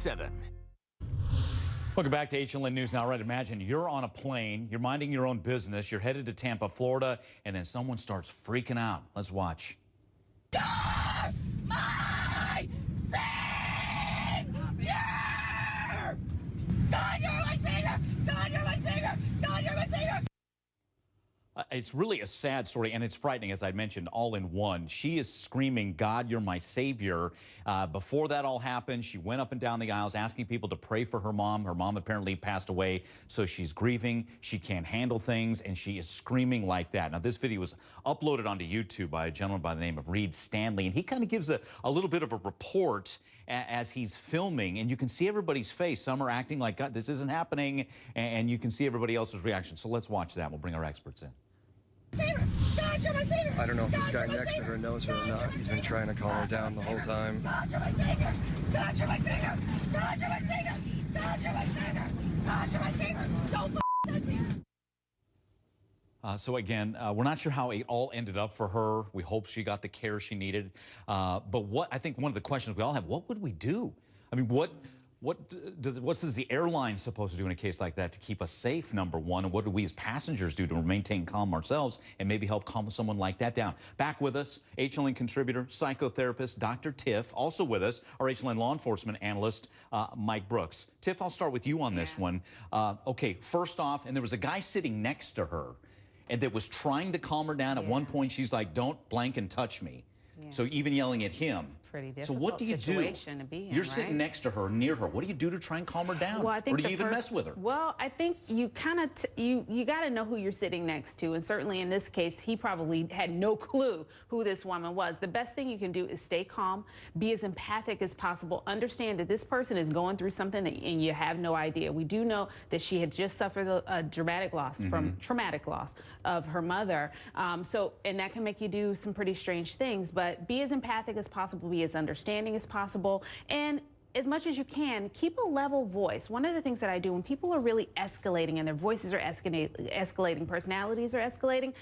7. Welcome back to HLN News Now. Right, imagine you're on a plane, you're minding your own business, you're headed to Tampa, Florida, and then someone starts freaking out. Let's watch. You're my savior! God, you're my savior! God, you're my savior! God, you're my savior! It's really a sad story, and it's frightening, as I mentioned, all in one. She is screaming, God, you're my savior. Before that all happened, she went up and down the aisles asking people to pray for her mom. Her mom apparently passed away, so she's grieving. She can't handle things, and she is screaming like that. Now, this video was uploaded onto YouTube by a gentleman by the name of Reed Stanley, and he kind of gives a little bit of a report as he's filming, and you can see everybody's face. Some are acting like, God, this isn't happening, and you can see everybody else's reaction. So let's watch that. We'll bring our experts in. God, you're my savior. I don't know if this guy next to her knows her or not. He's been trying to calm her down the whole time. God, you're my savior. God, you're my savior. God, you're my savior. God, you're my savior. God, you're my savior. So again, we're not sure how it all ended up for her. We hope she got the care she needed. But what I think one of the questions we all have, what would we do? I mean, what is the airline supposed to do in a case like that to keep us safe, number one? And what do we as passengers do to maintain calm ourselves and maybe help calm someone like that down? Back with us, HLN contributor, psychotherapist, Dr. Tiff. Also with us, our HLN law enforcement analyst, Mike Brooks. Tiff, I'll start with you on this one. Okay, first off, and there was a guy sitting next to her and that was trying to calm her down. At one point, she's like, don't blank and touch me. So even yelling at him. Pretty difficult. So what do you do? To be in, You're sitting next to her, near her. What do you do to try and calm her down? Well, I think or do you even mess with her? Well, I think you kind of you got to know who you're sitting next to, and certainly in this case, he probably had no clue who this woman was. The best thing you can do is stay calm, be as empathic as possible, understand that this person is going through something and you have no idea. We do know that she had just suffered a dramatic loss from traumatic loss of her mother, and that can make you do some pretty strange things. But be as empathic as possible, be as understanding as possible, and as much as you can, keep a level voice. One of the things that I do when people are really escalating and their voices are escalating, personalities are escalating,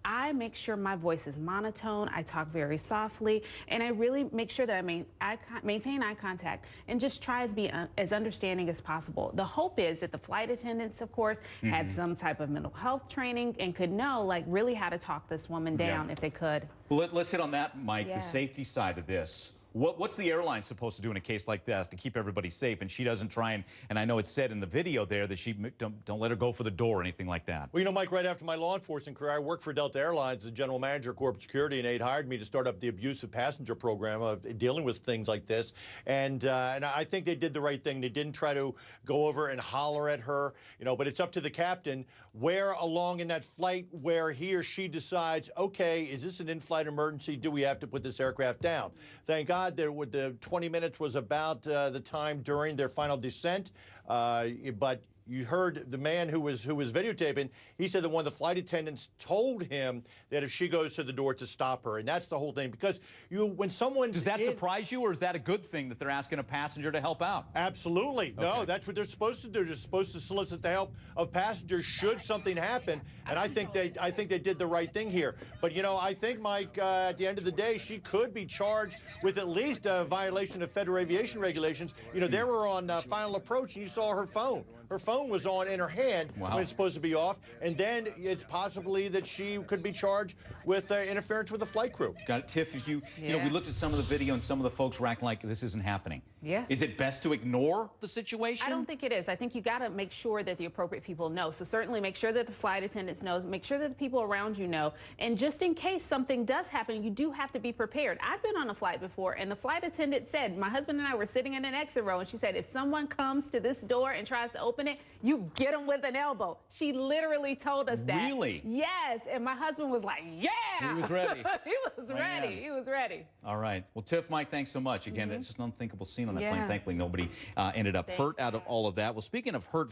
I make sure my voice is monotone, I talk very softly, and I really make sure that I maintain eye contact and just try to be as understanding as possible. The hope is that the flight attendants, of course, had some type of mental health training and could know, like, really how to talk this woman down if they could. Well, let's hit on that, Mike, the safety side of this. What's the airline supposed to do in a case like this to keep everybody safe? And she doesn't try and I know it's said in the video there that she don't let her go for the door or anything like that. Well, you know, Mike, right after my law enforcement career, I worked for Delta Airlines as general manager of corporate security, and they'd hired me to start up the abusive passenger program of dealing with things like this. And I think they did the right thing. They didn't try to go over and holler at her, you know, but it's up to the captain where along in that flight where he or she decides, okay, is this an in-flight emergency? Do we have to put this aircraft down? Thank God the 20 minutes was about the time during their final descent, but you heard the man who was videotaping. He said that one of the flight attendants told him that if she goes to the door to stop her, and that's the whole thing. Because when someone does that surprise you, or is that a good thing that they're asking a passenger to help out? Absolutely, no. That's what they're supposed to do. They're supposed to solicit the help of passengers should something happen. And I think they did the right thing here. But you know, I think, Mike, at the end of the day, she could be charged with at least a violation of federal aviation regulations. You know, they were on final approach, and you saw her phone. Her phone was on in her hand when it's supposed to be off, and then it's possibly that she could be charged with interference with the flight crew. Got it, Tiff. If you know, we looked at some of the video, and some of the folks were acting like this isn't happening. Yeah. Is it best to ignore the situation? I don't think it is. I think you got to make sure that the appropriate people know. So certainly make sure that the flight attendants know, make sure that the people around you know, and just in case something does happen, you do have to be prepared. I've been on a flight before, and the flight attendant said, my husband and I were sitting in an exit row, and she said, if someone comes to this door and tries to open it, you get them with an elbow. She literally told us that. Really? Yes. And my husband was like, yeah. He was ready. He was ready. He was ready. All right. Well, Tiff, Mike, thanks so much. Again, it's just an unthinkable scene on that plane. Thankfully, nobody ended up hurt out of all of that. Well, speaking of hurt